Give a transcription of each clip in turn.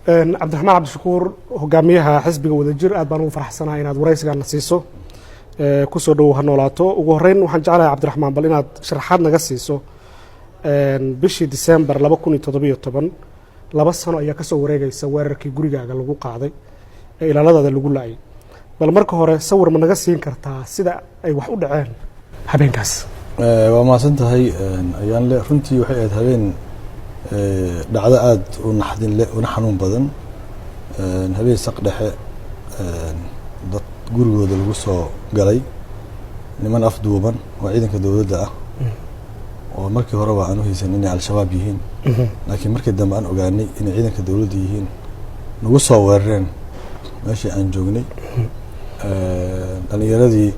عبد الرحمن عبد الشكور hogaamiyaha xisbiga wadajir aad baan ugu faraxsanahay inaad waraysigan siiso ku soo dhow hanolaato ugu horeyn waxaan jeclahay Cabdi Raxmaan bal inaad sharaxaad naga siiso bishii December 2017 laba sano ayaa ka soo wareegaysa weerarkii gurigaaga lagu qaaday ee ilaalada lagu laayay bal marka hore sawir ma naga siin kartaa sida ay wax u dhaceen habeenkaas waa maasantahay ayaan le runtii waxay ahayd habeen dhacdo aad u naxdin leh oo xanuun badan habeen saq dhexe dad gurigooda lagu soo galay niman afduuban oo ciidanka dawladda ah oo markii hore aan u haysan inay al-shabaab yihiin laakiin markii dambe aan ogaanay inay ciidanka dawladda yihiin nagu soo weerareen meeshii aan joognay dhalinyaradii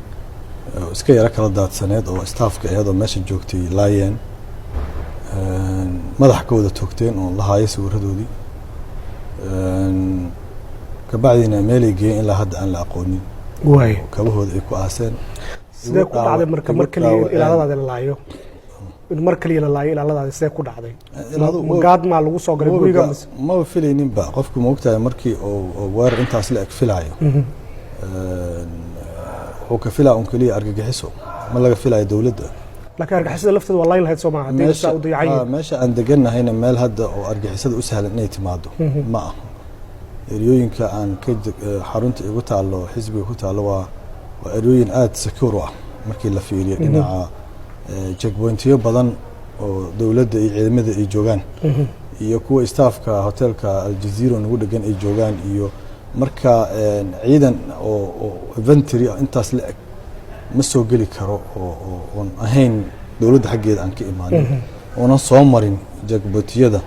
iska yara kala daadsaneed oo staafka iyadoo meesha joogtay laayeen madax ka wada toogteen oo la haayay sawiradoodii kabacdina meelay geeyeen ilaa hadda aan la aqoonin way kabahooda ay ku aaseen sidee ku dhacday markii ilaaladaada la laayo markii la laayo ilaaladaada sidee ku dhacday gaad ma lagu soo galay guriga ma filaynin ba qofku ma ogtahay markii oo weer intaas la ag filaayo oo ka filaa un kaliya argagixiso ma laga filaayo dawladda laakiin argagixisada lafteedu waa line lahayd Soomaaliya hadii saa u dayacay meesha aan deganahayna meel hadda oo argagixisada u sahlan inay timaado ma aha eriyooyinka aan ka xarunta igu taalo xisbiga ku taalo waa eriyooyin aad secure ah markii la fiiriyo dhinaca checkpointiyo badan oo dawladda iyo ciidamada ay joogaan iyo kuwa staafka hotelka Al Jazeera nagu dhagan ay joogaan iyo marka ciidan oo inventory intaas la eg ma soo gali karo oo ahayn dawladda xaggeeda aan ka imaanin oo soo marin checkpointiyada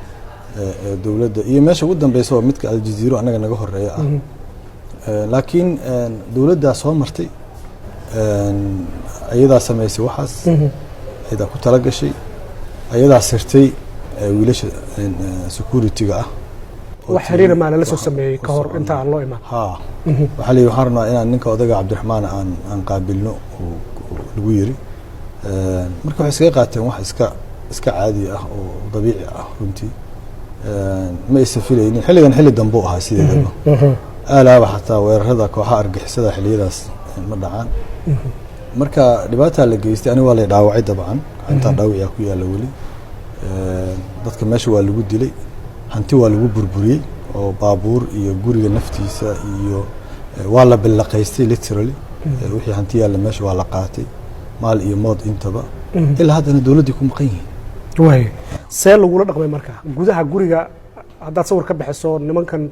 dawladda iyo meesha ugu dambaysa oo midka Al Jazeera anaga naga horeeya ah laakiin dawladda soo martay ayada sameysay waxaas ayada ku tala gashay ayada sirtay wiilasha security-ga ah wax xiriir ma la soo sameeyay ka hor inta aan loo imaan waxa la waxaan rabnaa inaan ninka odaga Cabdi Raxmaan aan qaabilno oo lagu yiri marka waxay iska qaateen wax iska caadi ah oo dabiici ah runtii ma isfilaynin xilligan xilli dambe oo ahaa sideedaba aalaaba xataa weerarada kooxaha argixisada xilliyadaas ma dhacaan marka dhibaato la geystay aniga waa la dhaawacay dabcan inta dhaawac ku yaala wali dadka meesha waa lagu dilay hanti waa lagu burburiyay oo baabuur iyo guriga naftiisa iyo waa la bilaqaystay literally wixii hanti yaala meesha waa la qaatay maal iyo mood intaba ilaa hadana dawladdu ku maqan yihiin way see lagu la dhaqmay marka gudaha guriga haddaad sawir ka bixiso nimankan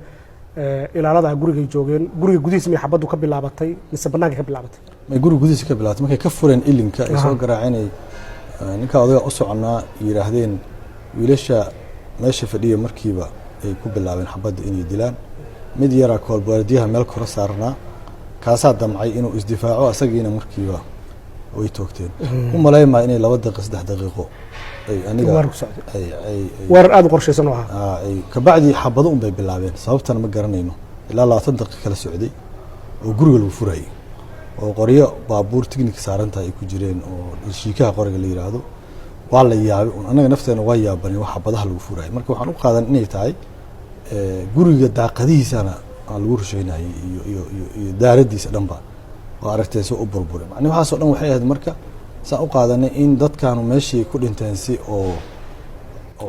ilaalada guriga joogeen guriga gudihiisa ma xabadu ka bilaabatay mise banaanka ka bilaabatay ma guriga gudihiisa ka bilaabatay markay ka fureen ilinka ay soo garaaceen ninka odaga u soconaa yiraahdeen wiilasha meesha fadhiya markiiba ay ku bilaabeen xabada inay dilaan mid yara koolbaardiyaha meel kor saarnaa kaasa damcay inuu isdifaaco asagiina markiiba way toogteen u maleeyma inay 2 daqiiqo 3 daqiiqo ay aniga war aad qorsheysan oo ay ka bacdi xabado un bay bilaabeen sababtana ma garanayno ilaa 20 daqiiqo kala socday oo guriga lagu furay oo qoryo baabuur technique saaranta ay ku jireen oo shiikaha qoriga la yiraahdo waa la yaabay anaga nafteena waa yaabanay wax xabadaha lagu furay marka waxaan u qaadan inay tahay guriga daaqadihiisana lagu rusheynay iyo daaradiisa dhanba oo aragtay soo u burburay macna waxa soo dhan waxay ahayd marka saa u qaadanay in dadkaanu meeshii ku dhinteen si oo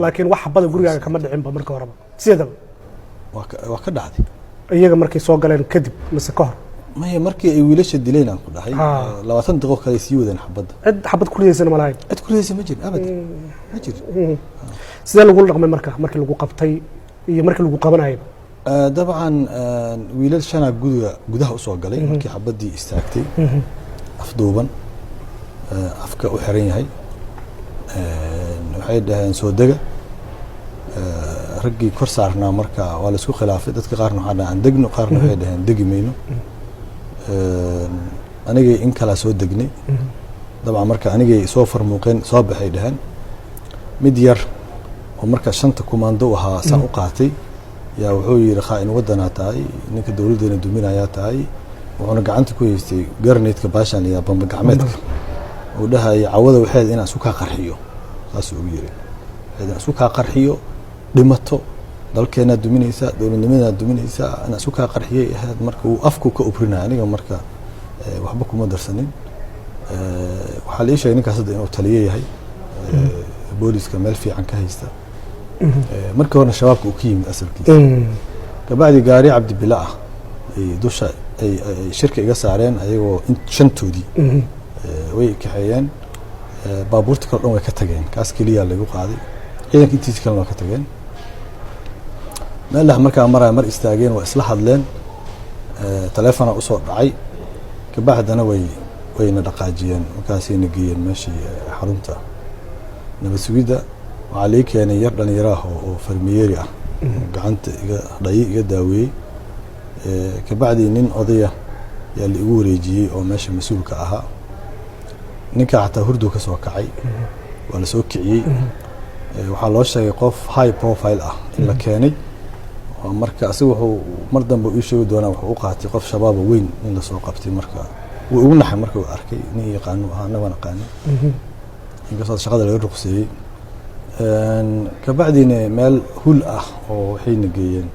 laakiin wax xabada gurigaaga kama dhicin ba marka horeba sidaba waa ka dhacday iyaga markay soo galeen kadib mise ka hor ma markii ay wiilasha dileen aan ku dhahay 20 daqiiqo kale sii wadeen xabada xabad kuliyaysan ma lahayn kuliyaysan ma jir abad ma jir sidee lagu dhaqmay markii lagu qabtay iyo markii lagu qabanayay dabcan wiilal shana gudaha u soo galay markii xabadii istaagtay afduuban afka u xiran yahay waxay dhaheen soo daga raggii kor saarnaa marka waa la isku khilaafay dadka qaarna waxa aan degno qaarna waxay dhaheen degi mayno anigay in kala soo degnay dabcan marka anigay soo farmuuqeen soo baxay dhaheen mid yar oo marka shanta kumaando ahaa san u qaatay yaa wuxuu yiri khaain wadana tahay ninka dawladdeena duminaya tahay wuxuuna gacanta ku haystay garneedka baashan iyo bamba gacmeedka oo dhahay cawada waxay inaan isu ka qarxiyo taasuu ugu yiri ciidan isku kaa qarxiyo dhimato dalkeena duminaysa dowladnimada duminaysa ana isku kaa qarxiyay ahayd marka uu afku ka ubrinaa aniga marka waxba kuma darsanin waxaa la ii sheegay ninkaas hadda inuu taliye yahay booliska meel fiican ka haysta markii horena shabaabka uu ka yimid asalkiisa kabacdi gaari cabdibila ah ay dusha ay shirka iga saareen ayagoo shantoodii way kaxeeyeen baabuurta kale dhan way ka tageen kaas keliya lagu qaaday ciidanka intiisa kalena waa ka tageen meelaha markaa maraya mar istaageen waa isla hadleen taleefona usoo dhacay kabacdana wayna dhaqaajiyeen markaasayna geeyeen meeshii xarunta nabad sugidda waxaa lii keenay yar dhalinyaraah oo farmiyeeri ah gacanta iga daaweeyey kabacdii nin odaya yaa la igu wareejiyey oo meesha mas-uulka ahaa ninka xataa hurdu ka soo kacay waa la soo kiciyey waxaa loo sheegay qof high profile ah in la keenay marka asiga wuxuu mar dambe ii sheegi doonaa wuxuu u qaatay qof shabaaba weyn in lasoo qabtay marka wuu ugu naxay marka uu arkay nin yaqaano ahaa anagoo aqaanin inkastoo shaqada laga ruqseeyey kabacdiina meel hul ah oo waxayna geeyeen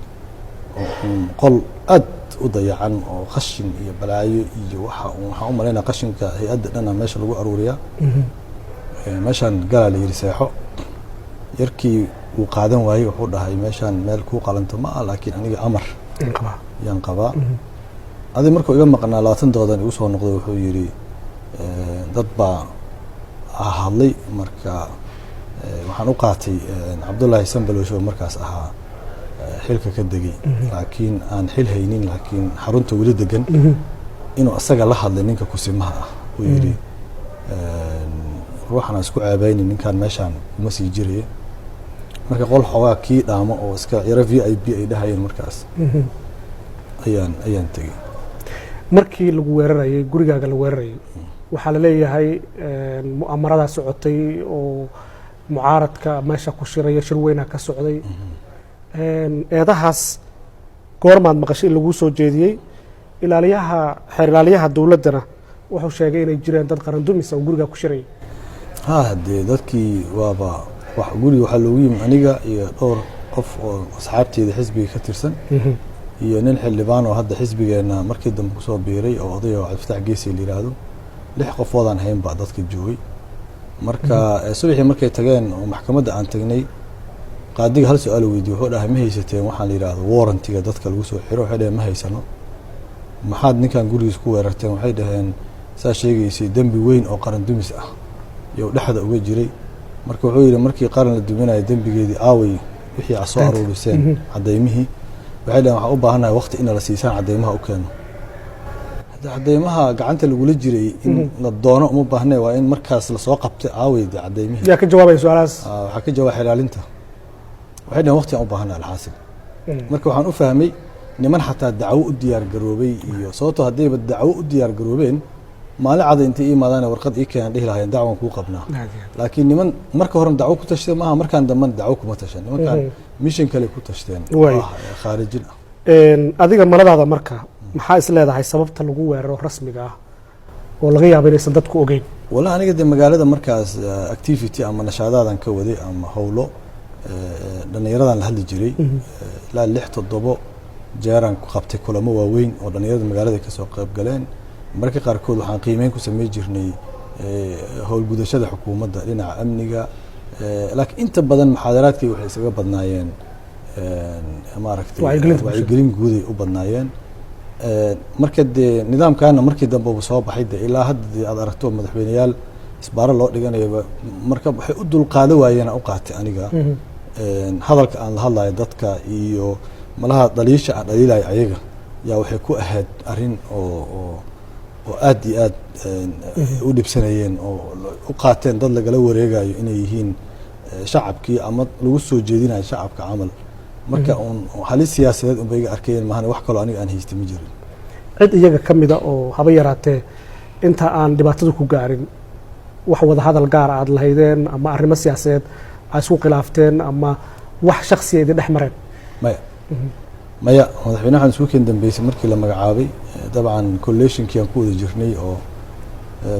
qol aad u dayacan oo qashin iyo balaayo iyo waxaan u malaynaa qashinka hay-adda dhana meesha lagu aruuriyaa meeshaan galaa la yidhi seexo yarkii uu qaadan waayey wuxuu dhahay meeshaan meel kuu qalanto ma ah laakiin aniga amar yaan qabaa adi markuu iga maqnaa 20 doodan igu soo noqday wuxuu yidhi dad baa hadlay marka waxaan u qaatay cabdullaahi sanbalowsho markaas ahaa xilka ka degay laakiin aan xil haynin laakiin xarunta weli degan inuu asaga la hadlay ninka kusimaha ah uu yidhi ruuxana isku caabaynin ninkan meeshaan kuma sii jiraya marka qol xoogaa kii dhaamo oo iska yara VIP ay dhahayeen markaas ayaan tegey markii lagu weerarayay gurigaaga la weerarayay waxaa la leeyahay mu'amaradaa socotay oo mucaaradka meesha ku shiraya shir weynaa ka socday eedahaas goormaad maqashay in laguu soo jeediyey xeer ilaaliyaha dowladdana wuxuu sheegay inay jireen dad qaran dumisa oo gurigaa ku shirayay dee dadkii waaba guriga waxaa loogu yimi aniga iyo dhowr qof oo asxaabteeda xisbiga ka tirsan iyo nin xildhibaan oo hadda xisbigeena markii dambe kusoo biiray oo oday oo cabdifatax geesi la yiraahdo 6 qofoodaan hayn baa dadka joogay marka subaxii markay tageen oo maxkamadda aan tagnay qaadiga hal su'aal weydiiyay wuxuu dhahay ma haysateen waxaan la yiraahdo warrantiga dadka lagu soo xiro waxay dhaheen ma haysano maxaad ninkan gurigiisa ku weerarteen waxay dhaheen saa sheegaysay dembi weyn oo qaran dumis ah iyo dhexda uga jiray marka wuxuu yidhi markii qaran la duminayo dembigeedii aaway wixii aad soo aruuriseen cadaymihii waxay dhaheen waxaan u baahanahay waqti in la siisaan cadaymaha u keeno cadaymaha gacanta lagula jiray in la doono uma baahnay waa in markaas lasoo qabtay aaway cadaymihii yaa ka jawaabaya su-aalahaas waxaa ka jawaab xilaalinta waxay dhaheen waqti aan u baahanahay alxaasil marka waxaan u fahmay niman xataa dacwo u diyaar garoobay iyo sababtoo haddayba dacwo u diyaar garoobeen maalin cada intay ii imaadaan warqad ii keenan dhihi lahaayeen dacwan kuu qabnaa laakiin niman marka hore dacwo ku tashtay maaha markaan dambana dacwo kuma tashan nimankaan mission kale ku tashteen khaarijin ah adiga maladaada marka maxaa is leedahay sababta lagu weeraro rasmiga ah oo laga yaabo inaysan dadku ogeyn wala aniga de magaalada markaas activity ama nashaadaadan ka waday ama howlo dhalinyaradan la hadli jiray ilaa 6-7 jeeraan ku qabtay kulamo waaweyn oo dhalinyarada magaalada ka soo qayb galeen marka qaarkood waxaan qiimeyn ku sameey jirnay howlgudashada xukuumadda dhinaca amniga laakiin inta badan muxaadaraadkii waxay isaga badnaayeen maaragtay wacyigelin guud ay u badnaayeen marka dee nidaamkaana markii dambe uu soo baxay dee ilaa hadda aad aragto madaxweyneyaal isbaaro loo dhiganayo marka waxay u dulqaado waayeen u qaatay aniga hadalka aan la hadlayo dadka iyo malaha dhaliisha aan dhaliilay ayaga yaa waxay ku ahayd arrin oo aad iyo aad u dhibsanayeen oo u qaateen dad lagala wareegayo inay yihiin shacabkii ama lagu soo jeedinayo shacabka camal marka halis siyaasadeed unbay iga arkayeen maahan wax kaloo aniga aan haystay ma jirin cid iyaga ka mida oo haba yaraatee inta aan dhibaatadu ku gaarin wax wada hadal gaar aad lahaydeen ama arrimo siyaasadeed aad isku khilaafteen ama wax shakhsiya idin dhex mareen maya madaxweynaha waxaan isku keen dambeysay markii la magacaabay dabcan collationkii aan ku wada jirnay oo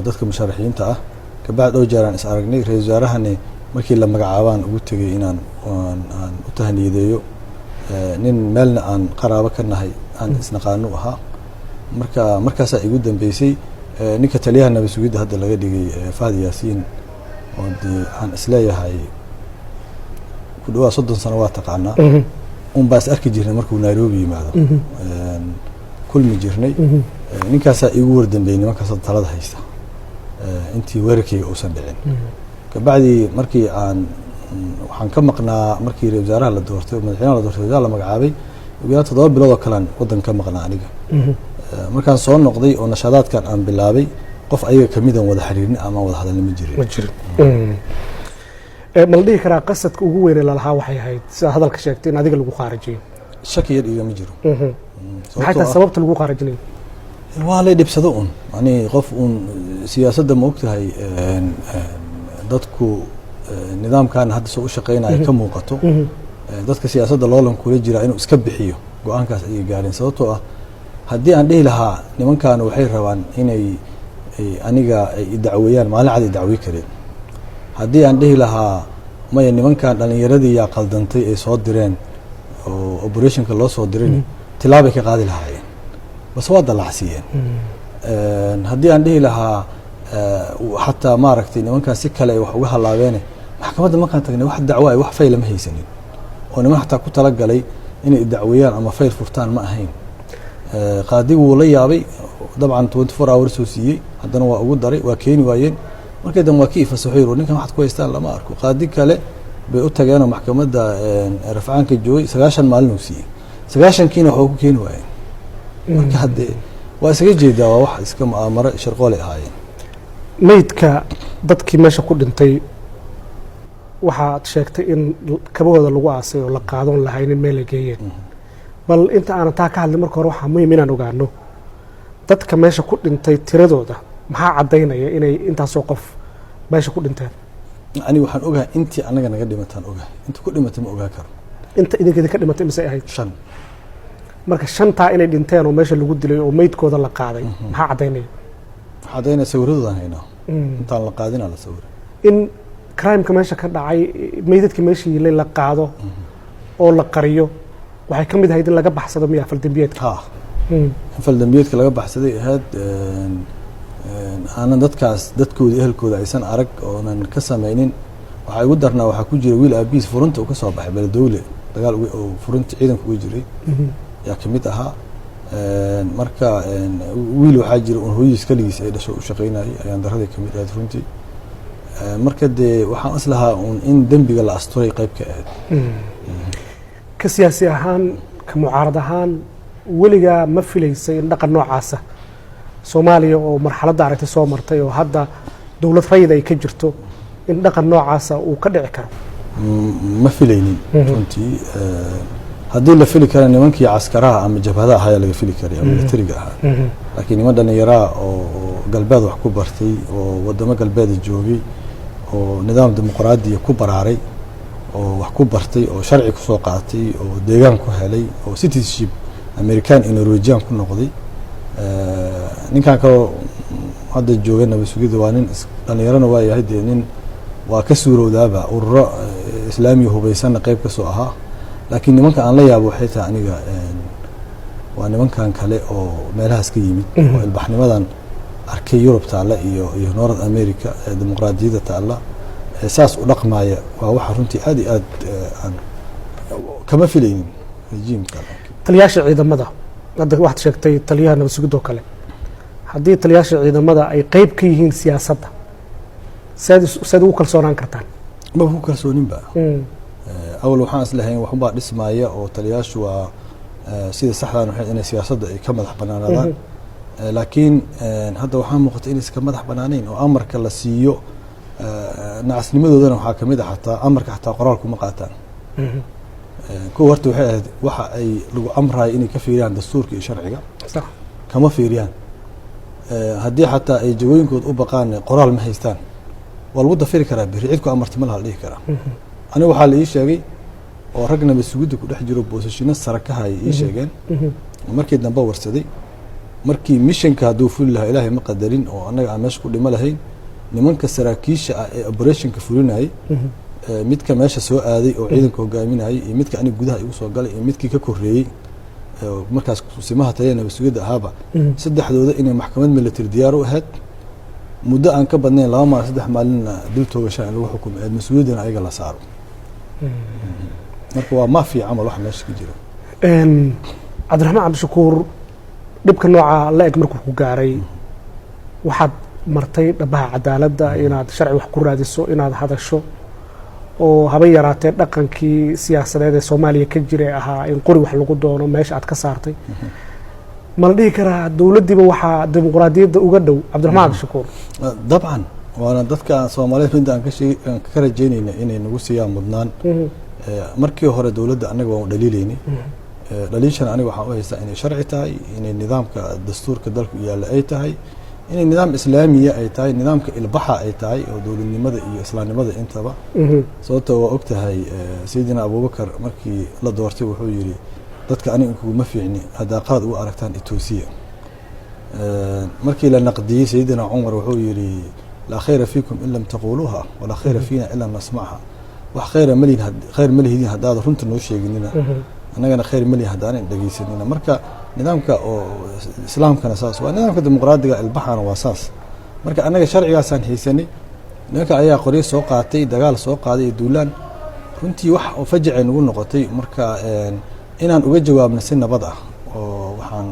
dadka musharaxiinta ah kabacdi oo jeeraan is aragnay ra-iisul wasaarahani markii la magacaabaan ugu tegay inaan aan u tahniyadeeyo nin meelna aan qaraabo ka nahay aan isnaqaano ahaa markaasaa igu dambeysay ninka taliyaha nabad sugidda hadda laga dhigay Fahad Yaasiin oo dee aan isleeyahay ku dhawaad 30 sano waa taqaanaa baas arki jirnay markuu Nairobi yimaado kulmi jirnay ninkaasaa igu wardambeeyay nimankaas talada haysta intii weerarkayga uusan dhicin kabacdi markii waxaan ka maqnaa markii ra'iisul wasaaraha la doortay madaxweynaha la doortay la magacaabay ugu yaraan 7 bilood oo kale wadan ka maqnaa aniga markaan soo noqday oo nashadaadkan aan bilaabay qof ayaga kamid ah wada xiriirni ama wada hadalna ma jirin ma la dhihi karaa qasadka ugu weyn ee lahaa waxay ahayd sida hadalka sheegtay in adiga lagu qaarajiyo shaki yar igama jiro maxay tahay sababta lagu qaarajinayo waa la dhibsado yani qof siyaasadda ma ogtahay dadku nidaamkan hadda soo u shaqeynaya ka muuqato dadka siyaasadda loolan kula jira inuu iska bixiyo go'aankaas ay gaareen sababtoo ah haddii aan dhihi lahaa nimankan waxay rabaan inay aniga ay dacweeyaan maalin cad ay dacwi kareen haddii aan dhihi lahaa maya nimankan dhalinyaradii yaa qaldantay ay soo direen oo operationka loo soo dirin tilaabay ka qaadi lahaayeen bas waa dalaacsiiyeen haddii aan dhihi lahaa xataa maaragtay nimankan si kale ay wax uga halaabeene maxkamadda markaan tagnay wax dacwo ay wax fayl ma haysanin oo niman xataa ku talagalay inay dacweeyaan ama fayl furtaan ma ahayn qaadigu wuu la yaabay dabcan 24 hours soo siiyey haddana waa ugu daray waa keeni waayeen markay dan waa kii fasaxo ninkan waxaad ku haystaan lama arko qaadi kale bay u tageen maxkamadda rafcaanka joogay 9 maalin uu siiyey 9 kiina waxa ku keeni waayeen marka hadde waa isaga jeedaa waa wax iska mu'aamaro sharqoole ahaayeen meydka dadkii meesha ku dhintay waxaad sheegtay in kabahooda lagu aasay oo la qaadan lahayn in meel la geeyeen bal inta aan taa ka hadlay marka hore waxaa muhiim inaan ogaano dadka meesha ku dhintay tiradooda maxaa cadaynaya inay intaasoo qof meesha ku dhinteen aniga waxaan ogahay intii anaga naga dhimataan ogahay inta ku dhimatay ma ogaa karo inta idinka dhimatay mise ahayd 5 marka 5taa inay dhinteen oo meesha lagu dilay oo meydkooda la qaaday maxaa cadaynaya cadaynaya sawiradoodaan haynaa intaan la qaadina la sawiray in crime-ka meesha ka dhacay meydadkii meesha yilay la qaado oo la qariyo waxay ka mid ahayd in laga baxsado miyaa faldambiyeedka faldambiyeedka laga baxsaday ahayd aanan dadkooda ehelkooda aysan arag oonan ka samaynin waxaa igu darnaa waxaa ku jira wiil aabihiis furunta uu ka soo baxay beledowle dagaal oo furunta ciidanka uga jiray yaa ka mid ahaa marka wiil waxaa jira un hooyadiis kaligiis ay dhasho u shaqaynayay ayaan daraday ka mid ahayd runtii marka dee waxaan islahaa un in dembiga la asturay qayb ka ahayd ka siyaasi ahaan ka mucaarad ahaan weligaa ma filaysay in dhaqan noocaasa Soomaaliya oo marxaladda aragtay soo martay oo hadda dawlad rayid ay ka jirto in dhaqan noocaasa uu ka dhici karo ma filaynin runtii haddii la fili kara nimankii caskaraha ama jabhadaha ayaa laga fili karay ama militariga ahaa laakiin niman dhallinyaraa oo galbeed wax ku bartay oo wadamo galbeeda joogay oo nidaam dimuqraadiya ku baraaray oo wax ku bartay oo sharci ku soo qaatay oo deegaan ku helay oo citizenship American iyo Norwegian ku noqday ninkan ka hadda jooga nabad sugidda waa nin dhalinyarana waa yahay dee nin waa ka suurowdaaba ururo islaami hubaysanna qayb ka soo ahaa laakiin nimanka aan la yaabo waxay tahay aniga waa nimankan kale oo meelahaas ka yimid oo ilbaxnimadan arkay Yurub taala iyo North America dimuqraadiyadda taala saas u dhaqmaya waa waxa runtii aad iyo aad aan kama filaynin rejiimka taliyaasha ciidamada hadda waxaad sheegtay taliyaha nabad sugidda oo kale haddii taliyaasha ciidamada ay qayb ka yihiin siyaasadda saad ugu kalsoonaan kartaan ma ku kalsooninba awal waxaan islahayn waxbaa dhismaya oo taliyaashu waa sida saxdan waxay inay siyaasadda ay ka madax banaanadaan laakiin hadda waxaa muuqata inay iska madax banaanayn oo amarka la siiyo nacasnimadoodana waxaa ka mid ah xataa amarka xataa qoraalku ma qaataan kuwa horta waxay ahayd waxa ay lagu amrayo inay ka fiiriyaan dastuurka iyo sharciga kama fiiriyaan haddii xataa ay jagooyinkooda u baqaan qoraal ma haystaan waa lagu dafiri karaa beri cid ku amartay ma laha dhihi karaa aniga waxaa la ii sheegay oo rag nabad sugidda ku dhex jiro boosashino sare ka hayay ii sheegeen markii dambe warsaday markii mishanka hadduu fuli lahaa ilaahay ma qadarin oo annaga aan meesha ku dhimo lahayn nimanka saraakiisha ah ee operationka fulinayay midka meesha soo aaday oo ciidanka hogaaminayay iyo midka aniga gudaha igu soo galay iyo midkii ka koreeyay markaas simaha taliya nabadsugyada ahaaba saddexdooda inay maxkamad military diyaar u ahayd muddo aan ka badnayn 2 maalin 3 maalinna dil toogasho in lagu xukumay mas'uuliyadana ayaga la saaro marka waa mafia camal wax meesha ka jira cabdiraxmaan cabdishakuur dhibka nooca la eg markuu ku gaaray waxaad martay dhabaha cadaaladda inaad sharci wax ku raadiso inaad hadasho oo haba yaraatee dhaqankii siyaasadeed ee Soomaaliya ka jiray ahaa in qori wax lagu doono meesha aad ka saartay ma la dhihi karaa dawladdiiba waxaa dimuqraadiyadda uga dhow cabdiraxmaan cabdishakuur dabcan waana dadka Soomaaliyeed mid aan ka rajaynayna inay nagu siiyaan mudnaan markii hore dawladda anaga waan dhaliilaynay dhaliishana aniga waxaan u haystaa inay sharci tahay inay nidaamka dastuurka dalku yaalla ay tahay inay nidaam islaamiya ay tahay nidaamka ilbaxa ay tahay oo dawladnimada iyo islaamnimada intaba sababtoo waa ogtahay sayidina abubakar markii la doortay wuxuu yiri dadka aniga kuma fiicni hadaa qaad u aragtaan etoosiya markii la naqdiyay sayidina umar wuxuu yiri la khayra fiikum in lam taquluha wala khayra fiina illa nasmaha wax khayra malihidin hadaad runta noo sheeginina anagana khayr mali hadaan dhageysanina marka nidaamka oo islaamkana saas waa nidaamka dimuqraadiga ilbaxana waa saas marka anaga sharcigaasaan haysanay ninka ayaa qori soo qaatay dagaal soo qaaday duulaan runtii wax oo fajacay nagu noqotay marka inaan uga jawaabno si nabad ah oo waxaan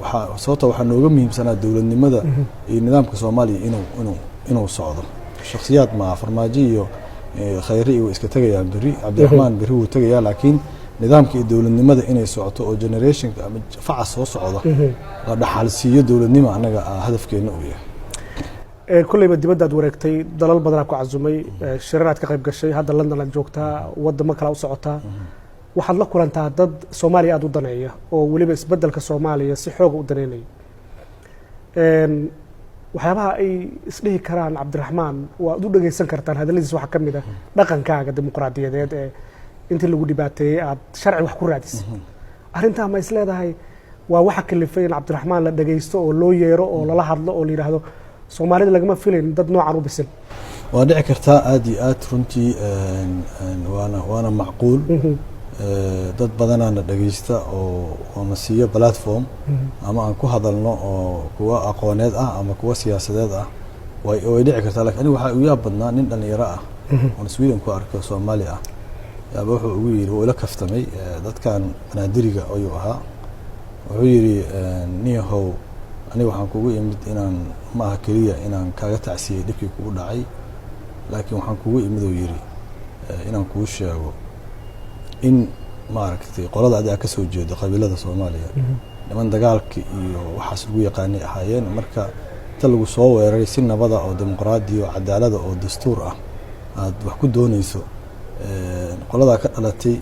waxa nooga muhiimsanaa dawladnimada iyo nidaamka Soomaaliya inuu socdo shakhsiyaad ma farmaajo iyo khayri iyo iska tagayaan bari cabdiraxmaan bari uu tagayaa laakiin nidaamka dawladnimada inay socoto oo generation ama faca soo socdo la dhaxalsiiyo dawladnimo anaga hadafkeena u yahay kullayba dibadda wareegtay dalal badan ku cazumay shiraraad ka qayb gashay hadda London la joogtaa wadamo kale u socotaa waxaad la kulantaa dad Soomaaliya aad u daneeya oo waliba isbedelka Soomaaliya si xoog u daneynay waxyaabaha ay isdhihi karaan cabdiraxmaan waad u dhageysan kartaan hadaladiisa waxa kamid ah dhaqankaaga dimuqraadiyadeed ee intii lagu dhibaateeyay aad sharci wax ku raadisay arrintaa ma isleedahay waa waxa kalifay in cabdiraxmaan la dhageysto oo loo yeero oo lala hadlo oo la yiraahdo Soomaalida lagama filayn dad noocan u bisil waa dhici kartaa aad iyo aad runtii waana macquul dad badanana dhageysta oo nasiyo platform ama aan ku hadalno oo kuwa aqooneed ah ama kuwa siyaasadeed ah way dhici kartaa laakiin waxa uu yaab badnaa nin dhalinyaro ah oo Sweden ku arko Soomaali ah yaaba wuxuu ugu yiri wala kaftamay dadkan naadiriga ayuu ahaa wuxuu yiri niyahow aniga waxaan kugu imid inaan ma aha kaliya inaan kaaga tacsiyay dhibkii kugu dhacay laakiin waxaan kugu imid oo yiri inaan kuu sheego in maaragtay qolada aad ka soo jeedo qabiilada Soomaaliya niman dagaalka iyo waxaas lagu yaqaanay ahaayeen marka ta lagu soo weeraray si nabada oo dimuqraadi iyo cadaalad oo dastuur ah aad wax ku doonayso qolada ka dhalatay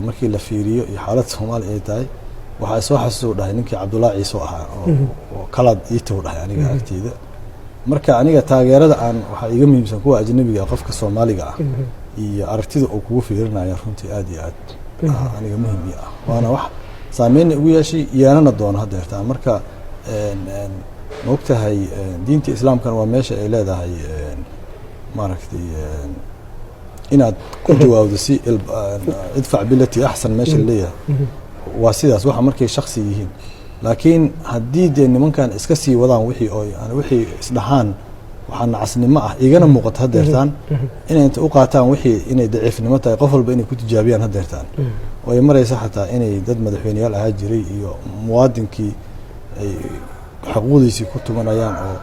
markii la fiiriyo iyo xaalad Soomaaliya ay tahay waxa soo xasuuso dhahay ninkii Cabdullaahi Ciise ahaa oo kala iito dhahay aniga aragtida marka aniga taageerada aan waxa iga muhiimsan kuwa ajnabiga qofka Soomaaliga ah iyo aragtida oo kugu fiirinaya runtii aad iyo aad aniga muhiim ah waana wax saameyn ugu yeeshay yaanana doona hadeerta marka moogtahay diinta islaamkan waa meesha ay leedahay maaragtay inaad ku jawaabdo si idfac billati ahsan meesha leeyahay waa sidaas waxa markay shakhsi yihiin laakiin haddii de nimankan iska sii wadaan wixii isdhahaan waxaa nacasnimo ah igana muuqata hadeertaan inay inta u qaataan wixii inay daciifnimo tahay qof walba inay ku tijaabiyaan hadeertaan way maraysa xataa inay dad madaxweynayaal ahaa jiray iyo muwaadinkii ay xuquuqdiisii ku tumanayaan oo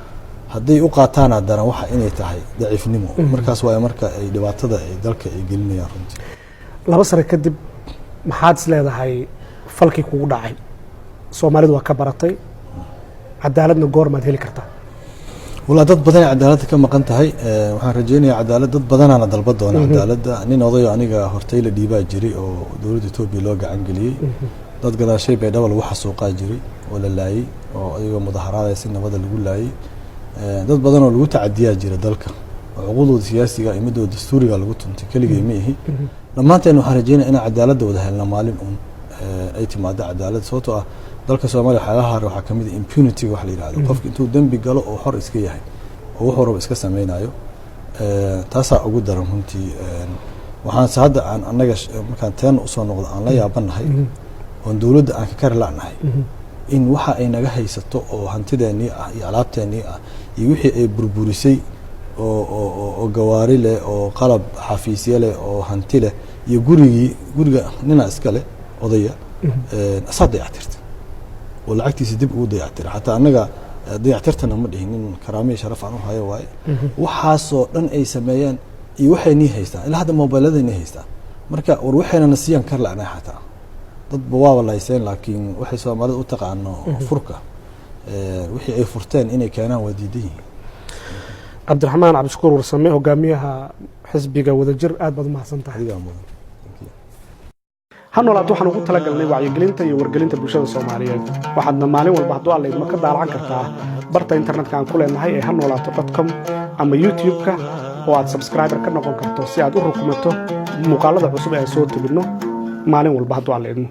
hadday u qaataan haddana waxa inay tahay daciifnimo markaas waa marka ay dhibaatada ay dalka ay gelinayaan runtii 2 sano kadib maxaad isleedahay falkii kugu dhacay Soomaalidu waa ka baratay cadaaladna goormaad heli kartaa wala dad badan cadaalad ka maqan tahay waxaan rajeynayaa cadaalad dad badanana dalbad doona cadaaladda nin odayo aniga hortay la dhiibaa jiray oo dawladda Itoobiya loo gacan galiyay dad gadaashay bay dhawal waxa suuqaa jiray oo la laayay oo ayaga mudaharaad si nabad lagu laayay dad badan oo lagu tacadiyaa jira dalka xuquuqdooda siyaasiga iyo midooda dastuuriga lagu tuntay kaliya ma yihi dhamaanteen waxaan rajeynayaa in cadaaladda wada helna maalin ay timaado cadaalad sababtoo ah dalka Soomaaliya waxaa kamid impunity wax la yiraahdo qofka intuu dambi galo oo xor iska yahay oo wuxuu rabo iska samaynayo taasaa ugu daran runtii waxaanse hadda aan annaga markaan teena usoo noqdo aan la yaabanahay oon dowladda aan ka kari la'nahay in waxa ay naga haysato oo hantideennii ah iyo alaabteennii ah iyo wixii ay burburisay oo gawaari leh oo qalab xafiisye leh oo hanti leh iyo guriga nina iska leh odaya asaa dayactirtay oo lacagtiisa dib ugu dayactiray xataa annaga dayactirtana ma dhihin nin karaamiya sharaf aan u hayo waaye waxaasoo dhan ay sameeyeen iyo waxay nii haystaan ilaa hadda mobiiladay nii haystaan marka war waxaynana siiyaan kar la'nay xataa dadba waaba lahayseen laakiin waxay soomaalida u taqaano furka wixii ay furteen inay keenaan waa diidan yihiin cabdiraxmaan cabdishakuur warsame hogaamiyaha xisbiga wadajir aad baad u mahadsantahay ha noolaato waxaan ugu talagalnay wacyigelinta iyo wargelinta bulshada Soomaaliyeed waxaadna maalin walba hadduu alla idma ka daalacan kartaa barta internetka aan ku leenahay ee hanolaato.com ama YouTube-ka oo aad subscriber ka noqon karto si aad u rukumato muuqaalada cusub ee soo tebino maalin walba hadduu alla idmo